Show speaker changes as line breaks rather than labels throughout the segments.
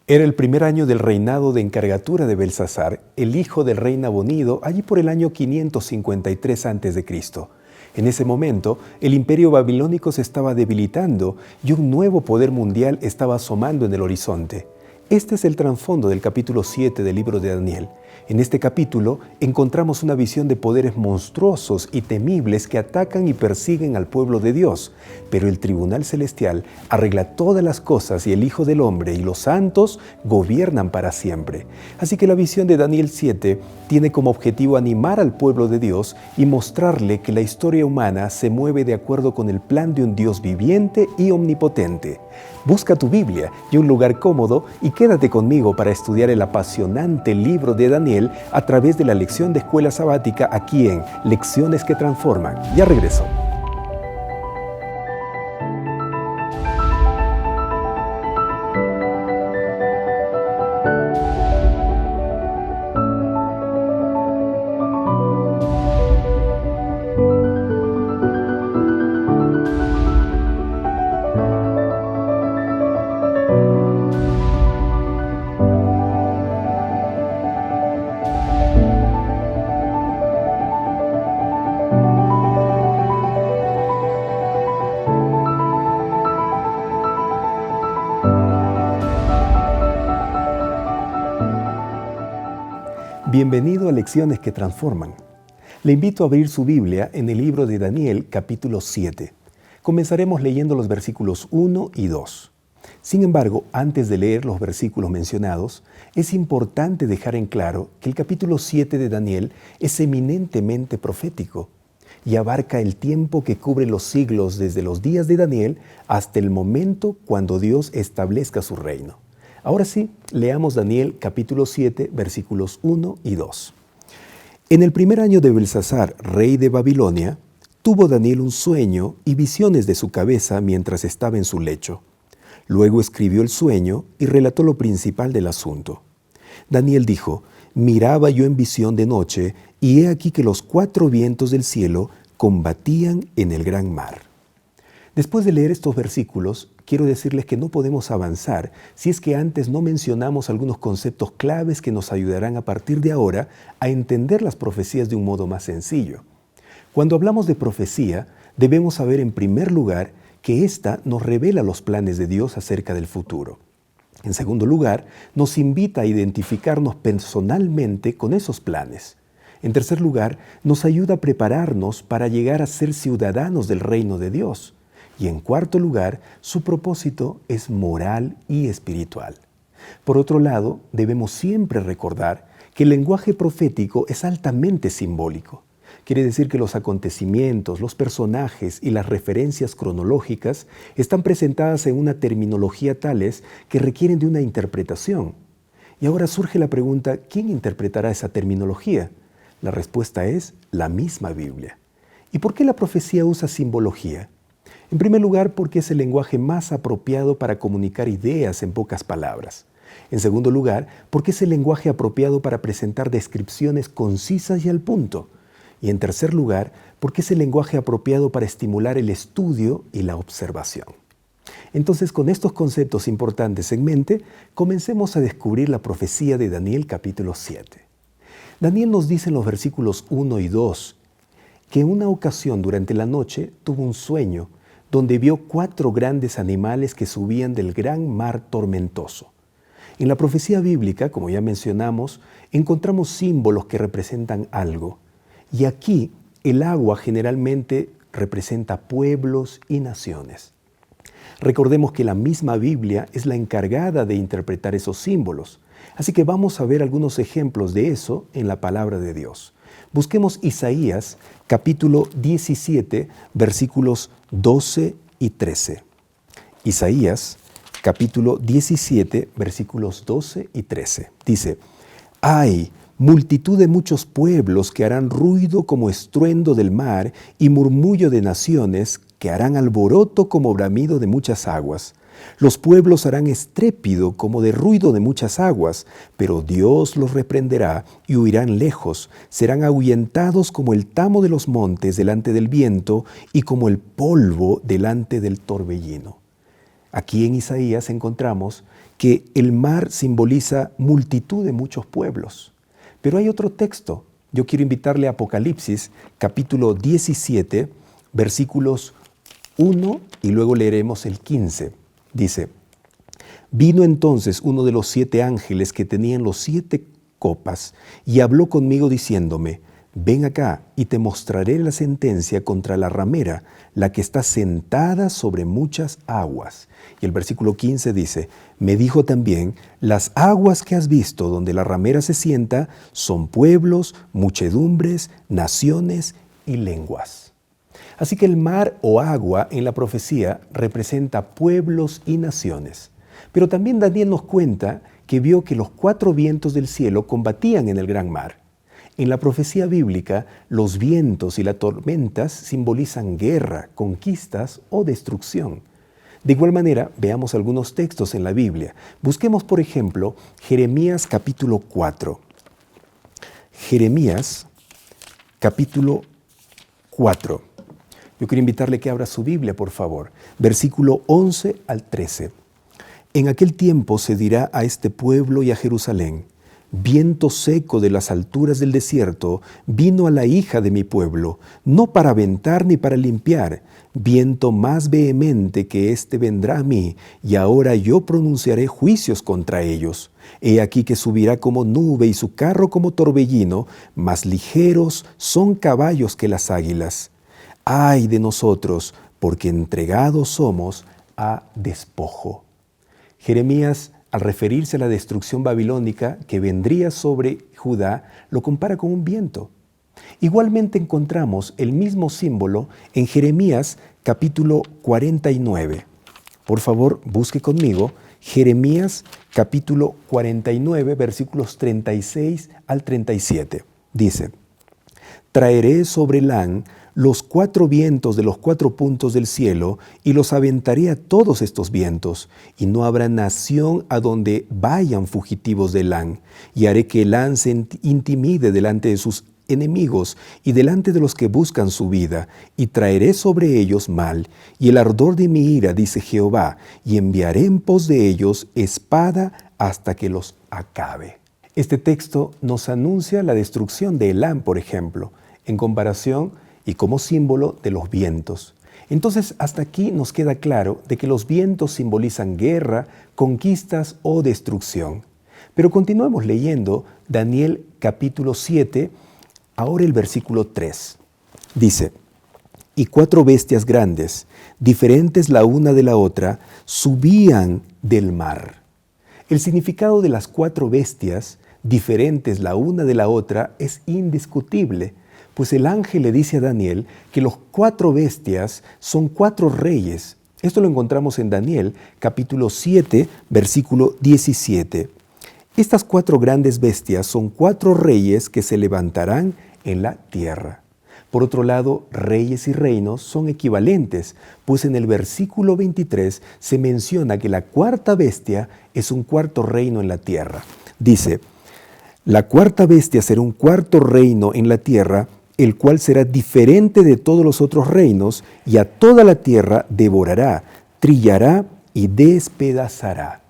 Era el primer año del reinado de encargatura de Belsasar, el hijo del rey Nabonido, allí por el año 553 a.C. En ese momento, el imperio babilónico se estaba debilitando y un nuevo poder mundial estaba asomando en el horizonte. Este es el trasfondo del capítulo 7 del libro de Daniel. En este capítulo encontramos una visión de poderes monstruosos y temibles que atacan y persiguen al pueblo de Dios. Pero el tribunal celestial arregla todas las cosas y el Hijo del Hombre y los santos gobiernan para siempre. Así que la visión de Daniel 7 tiene como objetivo animar al pueblo de Dios y mostrarle que la historia humana se mueve de acuerdo con el plan de un Dios viviente y omnipotente. Busca tu Biblia y un lugar cómodo y quédate conmigo para estudiar el apasionante libro de Daniel a través de la lección de escuela sabática aquí en Lecciones que Transforman. Ya regreso. Bienvenido a Lecciones que Transforman. Le invito a abrir su Biblia en el libro de Daniel, capítulo 7. Comenzaremos leyendo los versículos 1 y 2. Sin embargo, antes de leer los versículos mencionados, es importante dejar en claro que el capítulo 7 de Daniel es eminentemente profético y abarca el tiempo que cubre los siglos desde los días de Daniel hasta el momento cuando Dios establezca su reino. Ahora sí, leamos Daniel capítulo 7, versículos 1 y 2. En el primer año de Belsasar, rey de Babilonia, tuvo Daniel un sueño y visiones de su cabeza mientras estaba en su lecho. Luego escribió el sueño y relató lo principal del asunto. Daniel dijo: miraba yo en visión de noche, y he aquí que los 4 vientos del cielo combatían en el gran mar. Después de leer estos versículos, quiero decirles que no podemos avanzar si es que antes no mencionamos algunos conceptos claves que nos ayudarán a partir de ahora a entender las profecías de un modo más sencillo. Cuando hablamos de profecía, debemos saber en primer lugar que ésta nos revela los planes de Dios acerca del futuro. En segundo lugar, nos invita a identificarnos personalmente con esos planes. En tercer lugar, nos ayuda a prepararnos para llegar a ser ciudadanos del reino de Dios. Y en cuarto lugar, su propósito es moral y espiritual. Por otro lado, debemos siempre recordar que el lenguaje profético es altamente simbólico. Quiere decir que los acontecimientos, los personajes y las referencias cronológicas están presentadas en una terminología tales que requieren de una interpretación. Y ahora surge la pregunta: ¿quién interpretará esa terminología? La respuesta es la misma Biblia. ¿Y por qué la profecía usa simbología? En primer lugar, porque es el lenguaje más apropiado para comunicar ideas en pocas palabras. En segundo lugar, porque es el lenguaje apropiado para presentar descripciones concisas y al punto. Y en tercer lugar, porque es el lenguaje apropiado para estimular el estudio y la observación. Entonces, con estos conceptos importantes en mente, comencemos a descubrir la profecía de Daniel capítulo 7. Daniel nos dice en los versículos 1 y 2 que en una ocasión durante la noche tuvo un sueño donde vio 4 grandes animales que subían del gran mar tormentoso. En la profecía bíblica, como ya mencionamos, encontramos símbolos que representan algo. Y aquí el agua generalmente representa pueblos y naciones. Recordemos que la misma Biblia es la encargada de interpretar esos símbolos. Así que vamos a ver algunos ejemplos de eso en la palabra de Dios. Busquemos Isaías capítulo 17, versículos 12 y 13. Isaías capítulo 17, versículos 12 y 13. Dice: ¡ay! Multitud de muchos pueblos que harán ruido como estruendo del mar y murmullo de naciones que harán alboroto como bramido de muchas aguas. Los pueblos harán estrépito como de ruido de muchas aguas, pero Dios los reprenderá y huirán lejos. Serán ahuyentados como el tamo de los montes delante del viento y como el polvo delante del torbellino. Aquí en Isaías encontramos que el mar simboliza multitud de muchos pueblos. Pero hay otro texto. Yo quiero invitarle a Apocalipsis, capítulo 17, versículos 1 y luego leeremos el 15. Dice: Vino entonces uno de los 7 ángeles que tenían los 7 copas y habló conmigo diciéndome: Ven acá y te mostraré la sentencia contra la ramera, la que está sentada sobre muchas aguas. Y el versículo 15 dice: Me dijo también: Las aguas que has visto donde la ramera se sienta son pueblos, muchedumbres, naciones y lenguas. Así que el mar o agua en la profecía representa pueblos y naciones. Pero también Daniel nos cuenta que vio que los 4 vientos del cielo combatían en el gran mar. En la profecía bíblica, los vientos y las tormentas simbolizan guerra, conquistas o destrucción. De igual manera, veamos algunos textos en la Biblia. Busquemos, por ejemplo, Jeremías capítulo 4. Jeremías capítulo 4. Yo quiero invitarle que abra su Biblia, por favor. Versículo 11 al 13. En aquel tiempo se dirá a este pueblo y a Jerusalén: Viento seco de las alturas del desierto vino a la hija de mi pueblo, no para aventar ni para limpiar. Viento más vehemente que éste vendrá a mí, y ahora yo pronunciaré juicios contra ellos. He aquí que subirá como nube y su carro como torbellino, más ligeros son caballos que las águilas. ¡Ay de nosotros, porque entregados somos a despojo! Jeremías, al referirse a la destrucción babilónica que vendría sobre Judá, lo compara con un viento. Igualmente encontramos el mismo símbolo en Jeremías capítulo 49. Por favor, busque conmigo Jeremías capítulo 49, versículos 36 al 37. Dice: Traeré sobre Elán los 4 vientos de los 4 puntos del cielo, y los aventaré a todos estos vientos, y no habrá nación a donde vayan fugitivos de Elán, y haré que Elán se intimide delante de sus enemigos y delante de los que buscan su vida, y traeré sobre ellos mal, y el ardor de mi ira, dice Jehová, y enviaré en pos de ellos espada hasta que los acabe. Este texto nos anuncia la destrucción de Elán, por ejemplo, en comparación y como símbolo de los vientos. Entonces, hasta aquí nos queda claro de que los vientos simbolizan guerra, conquistas o destrucción. Pero continuemos leyendo Daniel capítulo 7, ahora el versículo 3. Dice: Y 4 bestias grandes, diferentes la una de la otra, subían del mar. El significado de las 4 bestias, diferentes la una de la otra, es indiscutible. Pues el ángel le dice a Daniel que los 4 bestias son 4 reyes. Esto lo encontramos en Daniel, capítulo 7, versículo 17. Estas 4 grandes bestias son 4 reyes que se levantarán en la tierra. Por otro lado, reyes y reinos son equivalentes, pues en el versículo 23 se menciona que la 4ª bestia es un 4º reino en la tierra. Dice: La 4ª bestia será un 4º reino en la tierra, el cual será diferente de todos los otros reinos, y a toda la tierra devorará, trillará y despedazará.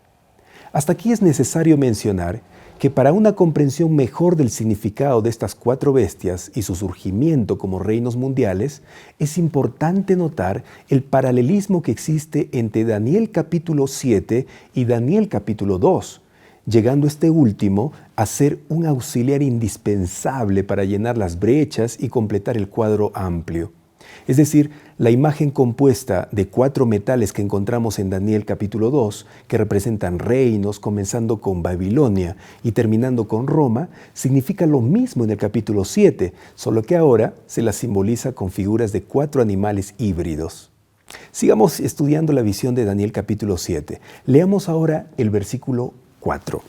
Hasta aquí es necesario mencionar que para una comprensión mejor del significado de estas 4 bestias y su surgimiento como reinos mundiales, es importante notar el paralelismo que existe entre Daniel capítulo 7 y Daniel capítulo 2, llegando este último a ser un auxiliar indispensable para llenar las brechas y completar el cuadro amplio. Es decir, la imagen compuesta de 4 metales que encontramos en Daniel capítulo 2, que representan reinos, comenzando con Babilonia y terminando con Roma, significa lo mismo en el capítulo 7, solo que ahora se la simboliza con figuras de 4 animales híbridos. Sigamos estudiando la visión de Daniel capítulo 7. Leamos ahora el versículo 4.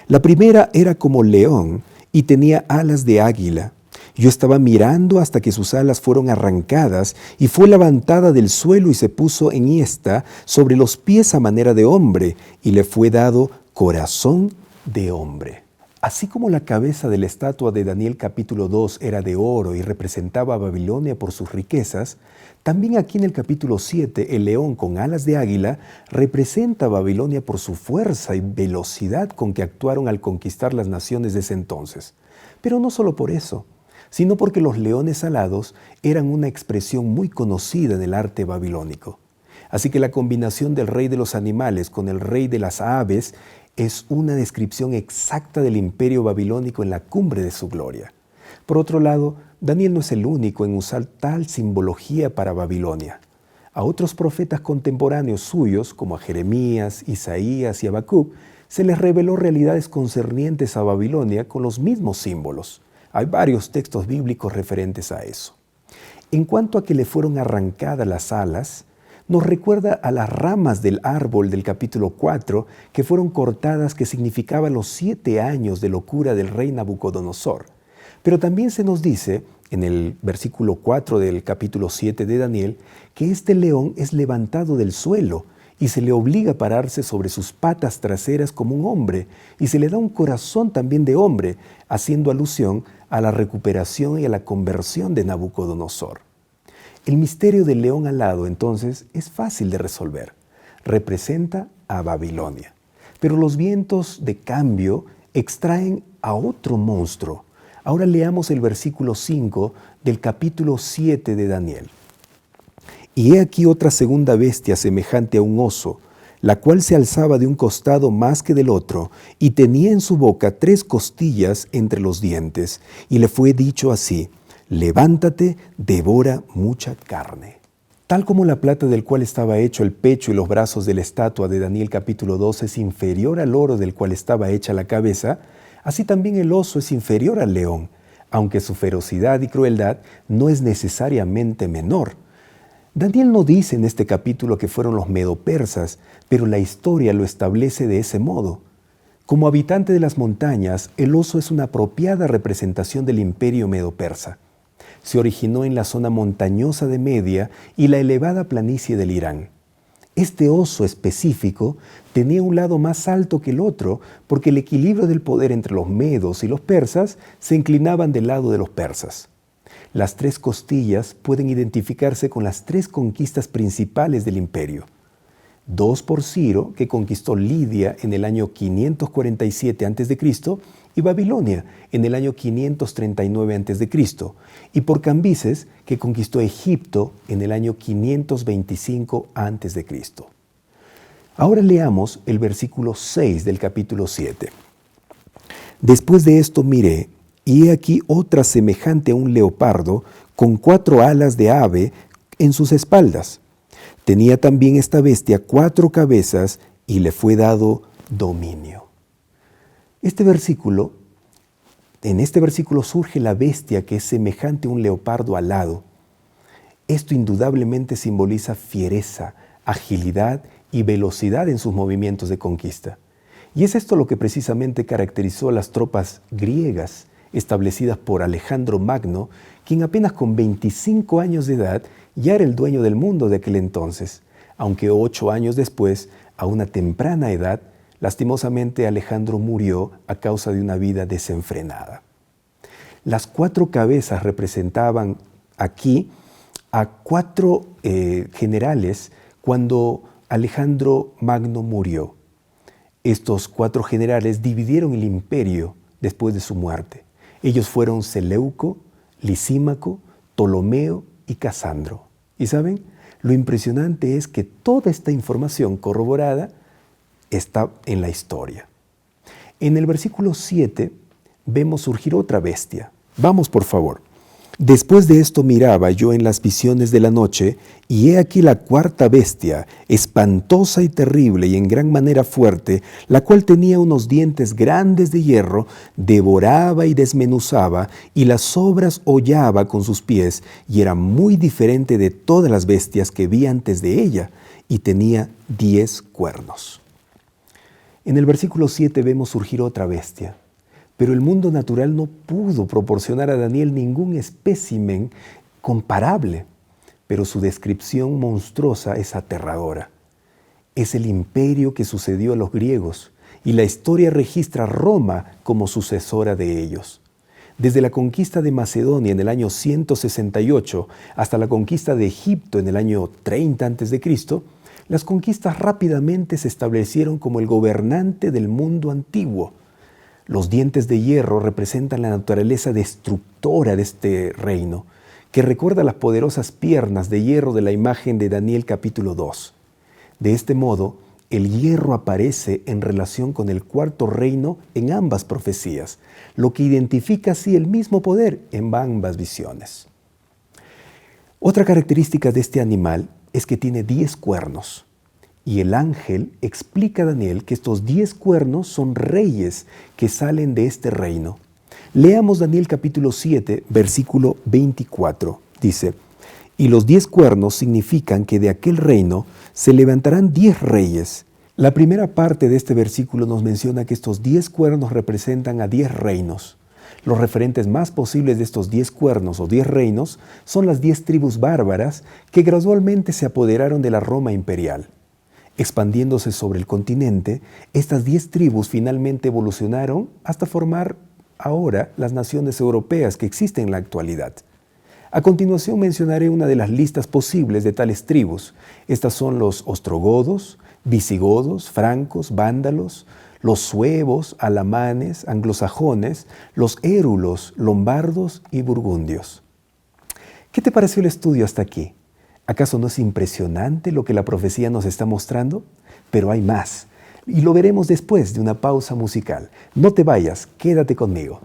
La primera era como león y tenía alas de águila. Yo estaba mirando hasta que sus alas fueron arrancadas y fue levantada del suelo y se puso enhiesta sobre los pies a manera de hombre y le fue dado corazón de hombre. Así como la cabeza de la estatua de Daniel capítulo 2 era de oro y representaba a Babilonia por sus riquezas, también aquí en el capítulo 7 el león con alas de águila representa a Babilonia por su fuerza y velocidad con que actuaron al conquistar las naciones de ese entonces. Pero no solo por eso, sino porque los leones alados eran una expresión muy conocida en el arte babilónico. Así que la combinación del rey de los animales con el rey de las aves es una descripción exacta del imperio babilónico en la cumbre de su gloria. Por otro lado, Daniel no es el único en usar tal simbología para Babilonia. A otros profetas contemporáneos suyos, como a Jeremías, Isaías y Habacuc, se les reveló realidades concernientes a Babilonia con los mismos símbolos. Hay varios textos bíblicos referentes a eso. En cuanto a que le fueron arrancadas las alas, nos recuerda a las ramas del árbol del capítulo 4 que fueron cortadas, que significaban los 7 años de locura del rey Nabucodonosor. Pero también se nos dice, en el versículo 4 del capítulo 7 de Daniel, que este león es levantado del suelo y se le obliga a pararse sobre sus patas traseras como un hombre, y se le da un corazón también de hombre, haciendo alusión a la recuperación y a la conversión de Nabucodonosor. El misterio del león alado, entonces, es fácil de resolver. Representa a Babilonia. Pero los vientos de cambio extraen a otro monstruo. Ahora leamos el versículo 5 del capítulo 7 de Daniel. Y he aquí otra segunda bestia semejante a un oso, la cual se alzaba de un costado más que del otro, y tenía en su boca 3 costillas entre los dientes, y le fue dicho así: levántate, devora mucha carne. Tal como la plata del cual estaba hecho el pecho y los brazos de la estatua de Daniel capítulo 2 es inferior al oro del cual estaba hecha la cabeza, así también el oso es inferior al león, aunque su ferocidad y crueldad no es necesariamente menor. Daniel no dice en este capítulo que fueron los medo-persas, pero la historia lo establece de ese modo. Como habitante de las montañas, el oso es una apropiada representación del imperio medo-persa. Se originó en la zona montañosa de Media y la elevada planicie del Irán. Este oso específico tenía un lado más alto que el otro porque el equilibrio del poder entre los medos y los persas se inclinaban del lado de los persas. Las 3 costillas pueden identificarse con las 3 conquistas principales del imperio. 2 por Ciro, que conquistó Lidia en el año 547 a.C., y Babilonia en el año 539 a.C., y por Cambises, que conquistó Egipto en el año 525 a.C. Ahora leamos el versículo 6 del capítulo 7. Después de esto miré, y he aquí otra semejante a un leopardo, con 4 alas de ave en sus espaldas. Tenía también esta bestia 4 cabezas, y le fue dado dominio. En este versículo surge la bestia que es semejante a un leopardo alado. Esto indudablemente simboliza fiereza, agilidad y velocidad en sus movimientos de conquista. Y es esto lo que precisamente caracterizó a las tropas griegas establecidas por Alejandro Magno, quien apenas con 25 años de edad ya era el dueño del mundo de aquel entonces, aunque 8 años después, a una temprana edad, lastimosamente Alejandro murió a causa de una vida desenfrenada. Las 4 cabezas representaban aquí a 4 generales cuando Alejandro Magno murió. Estos 4 generales dividieron el imperio después de su muerte. Ellos fueron Seleuco, Lisímaco, Ptolomeo y Casandro. ¿Y saben? Lo impresionante es que toda esta información corroborada está en la historia. En el versículo 7 vemos surgir otra bestia. Vamos, por favor. Después de esto miraba yo en las visiones de la noche, y he aquí la 4ª bestia, espantosa y terrible y en gran manera fuerte, la cual tenía unos dientes grandes de hierro, devoraba y desmenuzaba, y las sobras hollaba con sus pies, y era muy diferente de todas las bestias que vi antes de ella, y tenía 10 cuernos. En el versículo 7 vemos surgir otra bestia, pero el mundo natural no pudo proporcionar a Daniel ningún espécimen comparable, pero su descripción monstruosa es aterradora. Es el imperio que sucedió a los griegos y la historia registra a Roma como sucesora de ellos. Desde la conquista de Macedonia en el año 168 hasta la conquista de Egipto en el año 30 a.C., las conquistas rápidamente se establecieron como el gobernante del mundo antiguo. Los dientes de hierro representan la naturaleza destructora de este reino, que recuerda las poderosas piernas de hierro de la imagen de Daniel capítulo 2. De este modo, el hierro aparece en relación con el cuarto reino en ambas profecías, lo que identifica así el mismo poder en ambas visiones. Otra característica de este animal es que tiene 10 cuernos, y el ángel explica a Daniel que estos 10 cuernos son reyes que salen de este reino. Leamos Daniel capítulo 7, versículo 24. Dice: y los 10 cuernos significan que de aquel reino se levantarán 10 reyes. La primera parte de este versículo nos menciona que estos 10 cuernos representan a 10 reinos. Los referentes más posibles de estos 10 cuernos o 10 reinos son las 10 tribus bárbaras que gradualmente se apoderaron de la Roma imperial. Expandiéndose sobre el continente, estas 10 tribus finalmente evolucionaron hasta formar ahora las naciones europeas que existen en la actualidad. A continuación mencionaré una de las listas posibles de tales tribus. Estas son los ostrogodos, visigodos, francos, vándalos, los suevos, alamanes, anglosajones, los érulos, lombardos y burgundios. ¿Qué te pareció el estudio hasta aquí? ¿Acaso no es impresionante lo que la profecía nos está mostrando? Pero hay más, y lo veremos después de una pausa musical. No te vayas, quédate conmigo.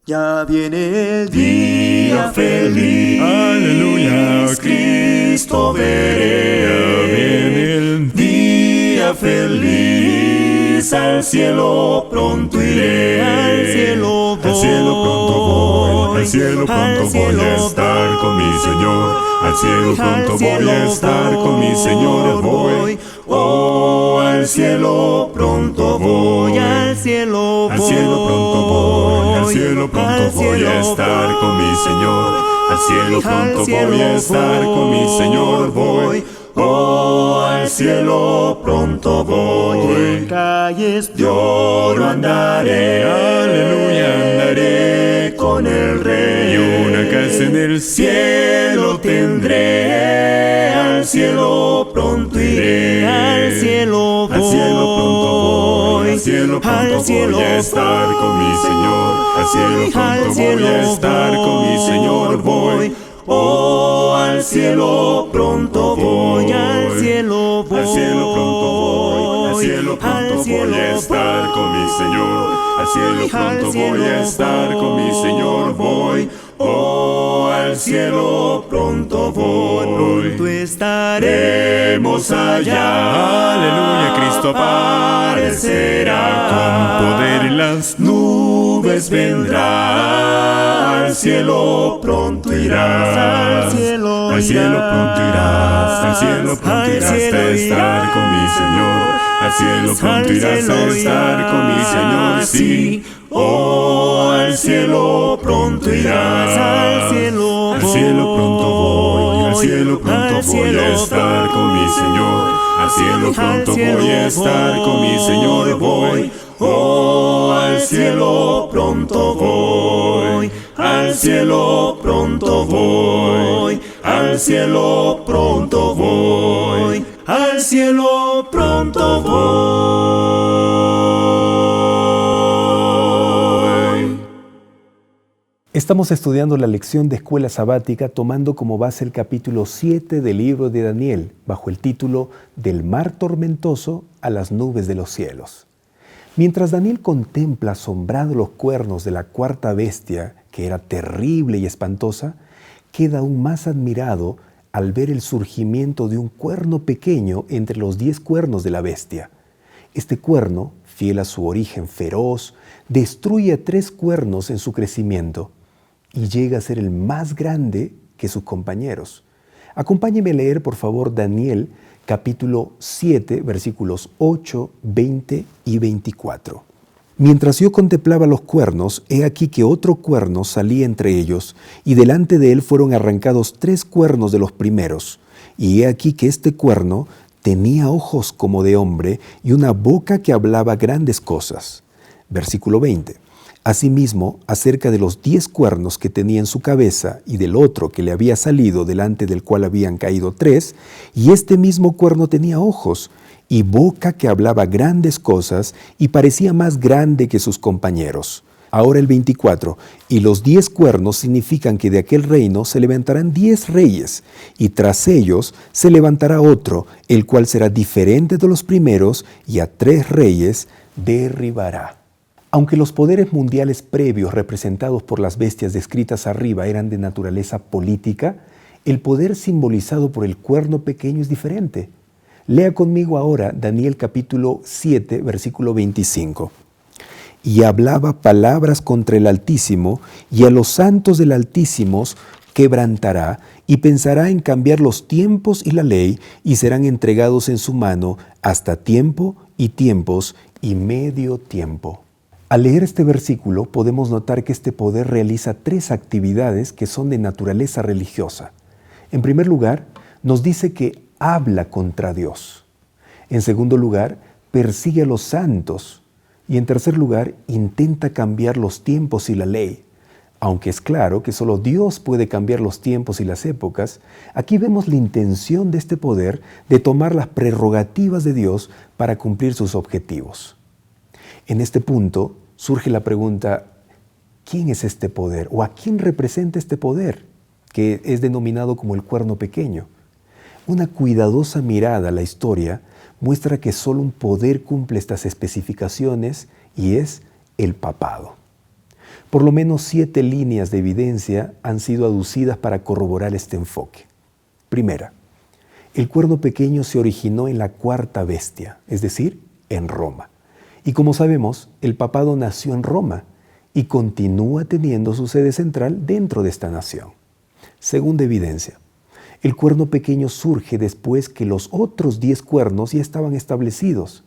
Ya viene el día feliz,
aleluya,
Cristo veré.
Ya viene el
día feliz, al cielo pronto iré. Al cielo voy,
al cielo pronto voy, al cielo pronto
al
voy
cielo
a estar con mi Señor. Al cielo pronto voy a estar con mi Señor. Voy, oh, al cielo pronto voy,
al cielo voy,
al cielo pronto voy, al cielo pronto voy a estar con mi Señor. Al cielo pronto voy a estar con mi Señor. Voy, oh, al cielo pronto voy.
En calles
Yo no andaré, aleluya, andaré
con el Rey.
y una casa en el cielo tendré.
Al cielo pronto iré, al cielo voy,
Al cielo pronto voy, al cielo pronto voy a estar con mi Señor. Al cielo pronto voy a estar con mi Señor. Voy, oh, al cielo pronto voy,
al cielo voy,
al cielo pronto voy, al cielo pronto voy a estar con mi Señor. Al cielo pronto voy a estar con mi Señor. Voy, oh, al cielo pronto voy.
pronto estaremos
allá, aleluya, Cristo aparecerá con poder en las nubes vendrá. Al cielo pronto irás,
al cielo
pronto irás, al cielo pronto irás a estar con mi Señor. Al cielo pronto irás a estar con mi Señor, sí. Oh, al cielo pronto irás,
al cielo
pronto voy, al cielo pronto voy a estar con mi Señor. Al cielo pronto voy a estar con mi Señor. Voy, oh, al cielo pronto voy, al cielo pronto voy, al cielo pronto voy, al cielo pronto voy.
Estamos estudiando la lección de escuela sabática tomando como base el capítulo 7 del libro de Daniel, bajo el título Del mar tormentoso a las nubes de los cielos. Mientras Daniel contempla asombrado los cuernos de la cuarta bestia, que era terrible y espantosa, queda aún más admirado al ver el surgimiento de un cuerno pequeño entre los 10 cuernos de la bestia. Este cuerno, fiel a su origen feroz, destruye a 3 cuernos en su crecimiento y llega a ser el más grande que sus compañeros. Acompáñeme a leer, por favor, Daniel capítulo 7, versículos 8, 20 y 24. Mientras yo contemplaba los cuernos, he aquí que otro cuerno salía entre ellos, y delante de él fueron arrancados 3 cuernos de los primeros. Y he aquí que este cuerno tenía ojos como de hombre y una boca que hablaba grandes cosas. Versículo 20. Asimismo, acerca de los 10 cuernos que tenía en su cabeza y del otro que le había salido, delante del cual habían caído 3, y este mismo cuerno tenía ojos y boca que hablaba grandes cosas y parecía más grande que sus compañeros. Ahora el 24, y los 10 cuernos significan que de aquel reino se levantarán 10 reyes, y tras ellos se levantará otro, el cual será diferente de los primeros, y a 3 reyes derribará. Aunque los poderes mundiales previos representados por las bestias descritas arriba eran de naturaleza política, el poder simbolizado por el cuerno pequeño es diferente. Lea conmigo ahora Daniel capítulo 7, versículo 25. Y hablaba palabras contra el Altísimo, y a los santos del Altísimo quebrantará, y pensará en cambiar los tiempos y la ley, y serán entregados en su mano hasta tiempo y tiempos y medio tiempo. Al leer este versículo podemos notar que este poder realiza 3 actividades que son de naturaleza religiosa. En primer lugar, nos dice que habla contra Dios. En segundo lugar, persigue a los santos. Y en tercer lugar, intenta cambiar los tiempos y la ley. Aunque es claro que solo Dios puede cambiar los tiempos y las épocas, aquí vemos la intención de este poder de tomar las prerrogativas de Dios para cumplir sus objetivos. En este punto surge la pregunta, ¿quién es este poder? ¿O a quién representa este poder? Que es denominado como el cuerno pequeño. Una cuidadosa mirada a la historia muestra que solo un poder cumple estas especificaciones y es el papado. Por lo menos 7 líneas de evidencia han sido aducidas para corroborar este enfoque. Primera, el cuerno pequeño se originó en la 4ª bestia, es decir, en Roma. Y como sabemos, el papado nació en Roma y continúa teniendo su sede central dentro de esta nación. Segunda evidencia, el cuerno pequeño surge después que los otros 10 cuernos ya estaban establecidos.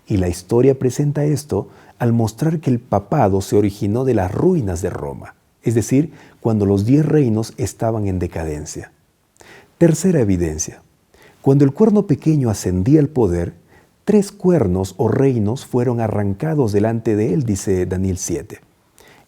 Y la historia presenta esto al mostrar que el papado se originó de las ruinas de Roma, es decir, cuando los 10 reinos estaban en decadencia. Tercera evidencia, cuando el cuerno pequeño ascendía al poder, 3 cuernos o reinos fueron arrancados delante de él, dice Daniel 7.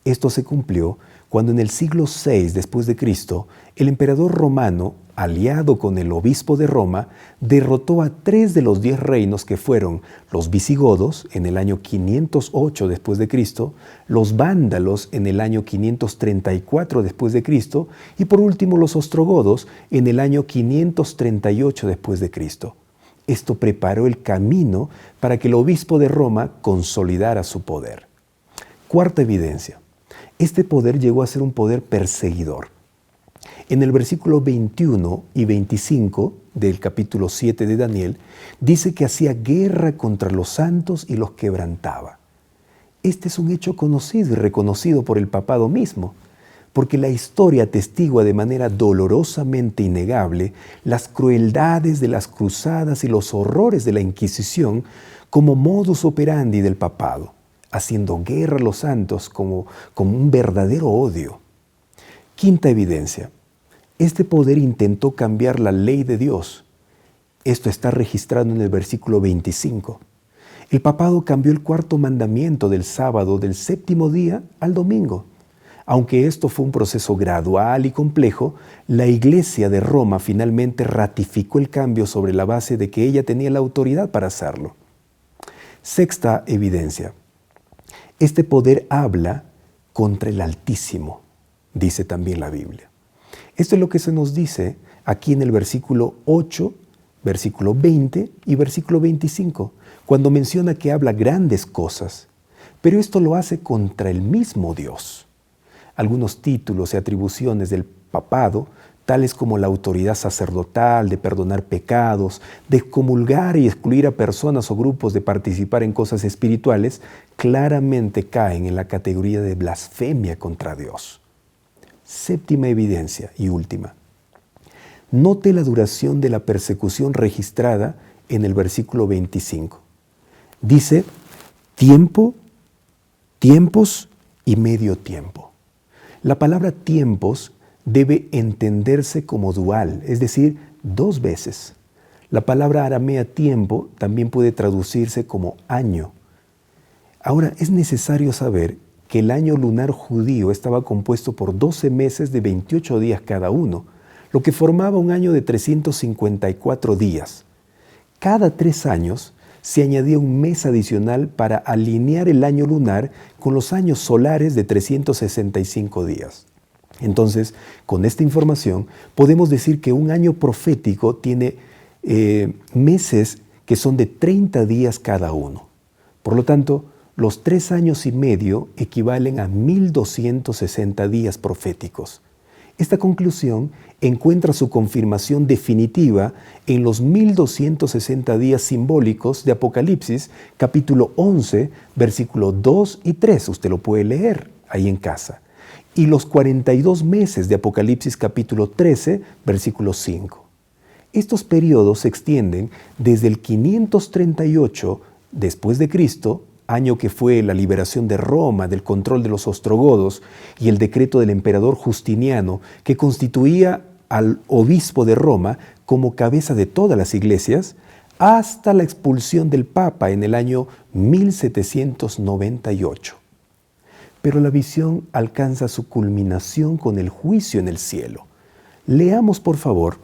Esto se cumplió cuando en el siglo VI después de Cristo, el emperador romano, aliado con el obispo de Roma, derrotó a 3 de los 10 reinos que fueron los visigodos en el año 508 después de Cristo, los vándalos en el año 534 después de Cristo y por último los ostrogodos en el año 538 después de Cristo. Esto preparó el camino para que el obispo de Roma consolidara su poder. Cuarta evidencia. Este poder llegó a ser un poder perseguidor. En el versículo 21 y 25 del capítulo 7 de Daniel, dice que hacía guerra contra los santos y los quebrantaba. Este es un hecho conocido y reconocido por el papado mismo, porque la historia atestigua de manera dolorosamente innegable las crueldades de las cruzadas y los horrores de la Inquisición como modus operandi del papado, haciendo guerra a los santos como un verdadero odio. Quinta evidencia. Este poder intentó cambiar la ley de Dios. Esto está registrado en el versículo 25. El papado cambió el 4º mandamiento del sábado del 7º día al domingo. Aunque esto fue un proceso gradual y complejo, la Iglesia de Roma finalmente ratificó el cambio sobre la base de que ella tenía la autoridad para hacerlo. Sexta evidencia. Este poder habla contra el Altísimo, dice también la Biblia. Esto es lo que se nos dice aquí en el versículo 8, versículo 20 y versículo 25, cuando menciona que habla grandes cosas, pero esto lo hace contra el mismo Dios. Algunos títulos y atribuciones del papado, tales como la autoridad sacerdotal de perdonar pecados, de excomulgar y excluir a personas o grupos de participar en cosas espirituales, claramente caen en la categoría de blasfemia contra Dios. Séptima evidencia y última. Note la duración de la persecución registrada en el versículo 25. Dice, tiempo tiempos y medio tiempo. La palabra tiempos debe entenderse como dual, es decir, dos veces. La palabra aramea tiempo también puede traducirse como año. Ahora, es necesario saber que el año lunar judío estaba compuesto por 12 meses de 28 días cada uno, lo que formaba un año de 354 días. Cada 3 años se añadía un mes adicional para alinear el año lunar con los años solares de 365 días. Entonces, con esta información, podemos decir que un año profético tiene meses que son de 30 días cada uno. Por lo tanto, los 3 años y medio equivalen a 1260 días proféticos. Esta conclusión encuentra su confirmación definitiva en los 1260 días simbólicos de Apocalipsis, capítulo 11, versículos 2 y 3. Usted lo puede leer ahí en casa. Y los 42 meses de Apocalipsis, capítulo 13, versículo 5. Estos periodos se extienden desde el 538 después de Cristo, año que fue la liberación de Roma del control de los ostrogodos y el decreto del emperador Justiniano, que constituía al obispo de Roma como cabeza de todas las iglesias, hasta la expulsión del Papa en el año 1798. Pero la visión alcanza su culminación con el juicio en el cielo. Leamos, por favor,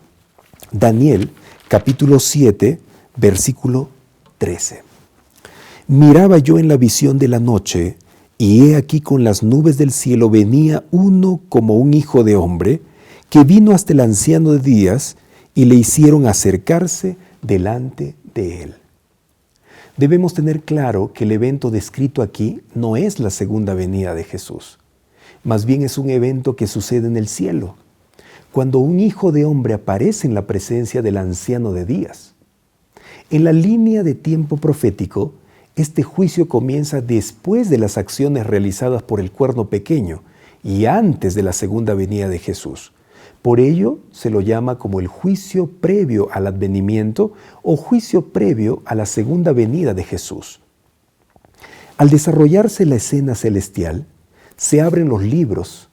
Daniel, capítulo 7, versículo 13. Miraba yo en la visión de la noche, y he aquí con las nubes del cielo venía uno como un hijo de hombre, que vino hasta el anciano de días, y le hicieron acercarse delante de él. Debemos tener claro que el evento descrito aquí no es la segunda venida de Jesús. Más bien es un evento que sucede en el cielo, cuando un hijo de hombre aparece en la presencia del anciano de días. En la línea de tiempo profético, este juicio comienza después de las acciones realizadas por el cuerno pequeño y antes de la segunda venida de Jesús. Por ello se lo llama como el juicio previo al advenimiento o juicio previo a la segunda venida de Jesús. Al desarrollarse la escena celestial, se abren los libros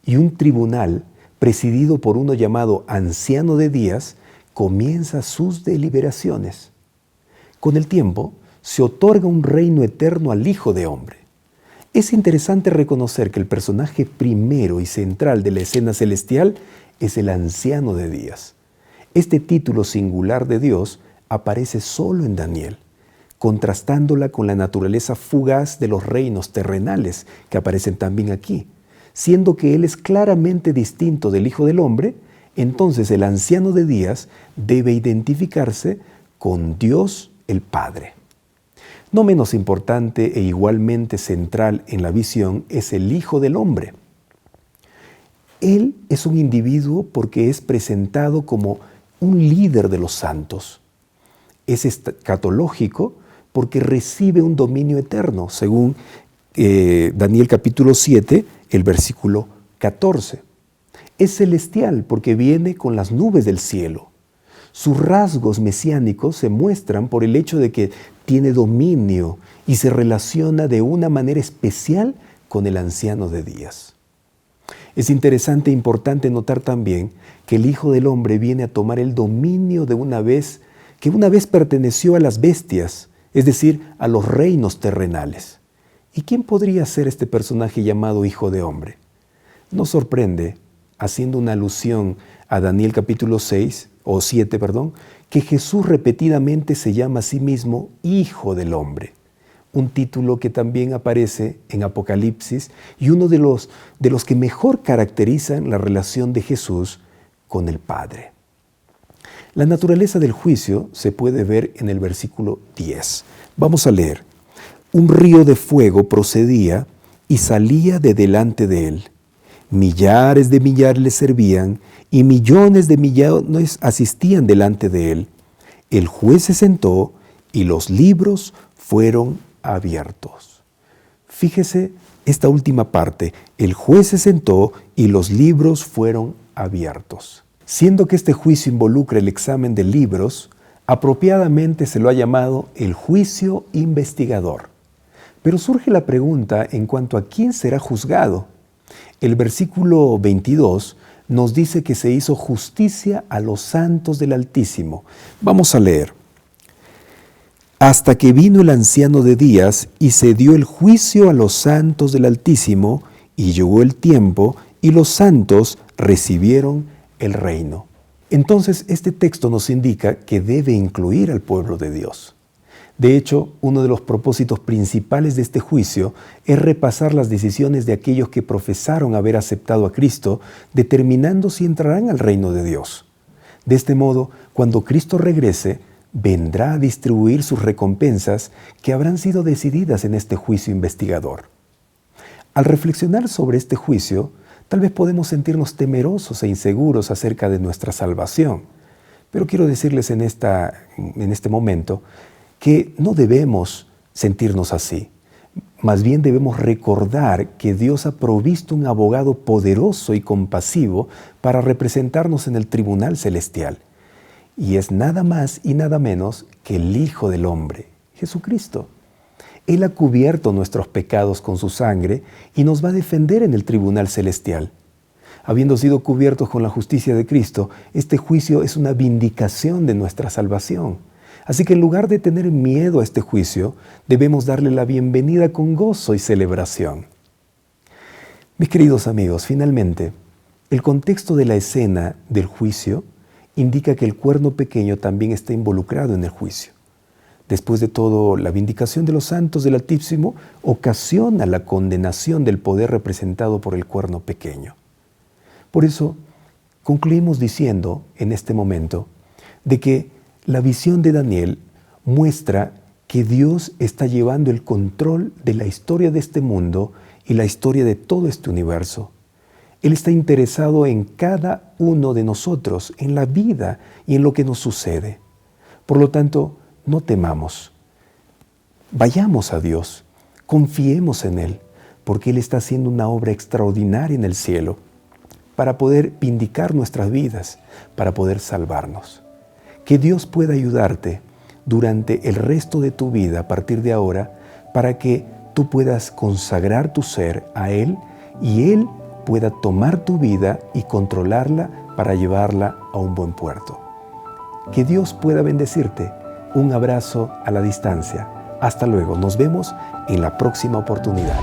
y un tribunal presidido por uno llamado Anciano de Días comienza sus deliberaciones. Con el tiempo, se otorga un reino eterno al Hijo de Hombre. Es interesante reconocer que el personaje primero y central de la escena celestial es el Anciano de Días. Este título singular de Dios aparece solo en Daniel, contrastándola con la naturaleza fugaz de los reinos terrenales que aparecen también aquí. Siendo que Él es claramente distinto del Hijo del Hombre, entonces el Anciano de Días debe identificarse con Dios el Padre. No menos importante e igualmente central en la visión es el Hijo del Hombre. Él es un individuo porque es presentado como un líder de los santos. Es escatológico porque recibe un dominio eterno, según Daniel capítulo 7, el versículo 14. Es celestial porque viene con las nubes del cielo. Sus rasgos mesiánicos se muestran por el hecho de que tiene dominio y se relaciona de una manera especial con el Anciano de Días. Es interesante e importante notar también que el Hijo del Hombre viene a tomar el dominio de que una vez perteneció a las bestias, es decir, a los reinos terrenales. ¿Y quién podría ser este personaje llamado Hijo de Hombre? Nos sorprende, haciendo una alusión a Daniel capítulo 7, que Jesús repetidamente se llama a sí mismo Hijo del Hombre, un título que también aparece en Apocalipsis y uno de los que mejor caracterizan la relación de Jesús con el Padre. La naturaleza del juicio se puede ver en el versículo 10. Vamos a leer. Un río de fuego procedía y salía de delante de él. Millares de millares le servían y millones de millones asistían delante de él. El juez se sentó y los libros fueron abiertos. Fíjese esta última parte. El juez se sentó y los libros fueron abiertos. Siendo que este juicio involucra el examen de libros, apropiadamente se lo ha llamado el juicio investigador. Pero surge la pregunta en cuanto a quién será juzgado. El versículo 22 nos dice que se hizo justicia a los santos del Altísimo. Vamos a leer. Hasta que vino el anciano de días y se dio el juicio a los santos del Altísimo, y llegó el tiempo, y los santos recibieron el reino. Entonces, este texto nos indica que debe incluir al pueblo de Dios. De hecho, uno de los propósitos principales de este juicio es repasar las decisiones de aquellos que profesaron haber aceptado a Cristo, determinando si entrarán al reino de Dios. De este modo, cuando Cristo regrese, vendrá a distribuir sus recompensas que habrán sido decididas en este juicio investigador. Al reflexionar sobre este juicio, tal vez podemos sentirnos temerosos e inseguros acerca de nuestra salvación. Pero quiero decirles en este momento que no debemos sentirnos así. Más bien debemos recordar que Dios ha provisto un abogado poderoso y compasivo para representarnos en el tribunal celestial. Y es nada más y nada menos que el Hijo del Hombre, Jesucristo. Él ha cubierto nuestros pecados con su sangre y nos va a defender en el tribunal celestial. Habiendo sido cubiertos con la justicia de Cristo, este juicio es una vindicación de nuestra salvación. Así que en lugar de tener miedo a este juicio, debemos darle la bienvenida con gozo y celebración. Mis queridos amigos, finalmente, el contexto de la escena del juicio indica que el cuerno pequeño también está involucrado en el juicio. Después de todo, la vindicación de los santos del Altísimo ocasiona la condenación del poder representado por el cuerno pequeño. Por eso, concluimos diciendo en este momento de que la visión de Daniel muestra que Dios está llevando el control de la historia de este mundo y la historia de todo este universo. Él está interesado en cada uno de nosotros, en la vida y en lo que nos sucede. Por lo tanto, no temamos. Vayamos a Dios, confiemos en Él, porque Él está haciendo una obra extraordinaria en el cielo para poder vindicar nuestras vidas, para poder salvarnos. Que Dios pueda ayudarte durante el resto de tu vida a partir de ahora para que tú puedas consagrar tu ser a Él y Él pueda tomar tu vida y controlarla para llevarla a un buen puerto. Que Dios pueda bendecirte. Un abrazo a la distancia. Hasta luego. Nos vemos en la próxima oportunidad.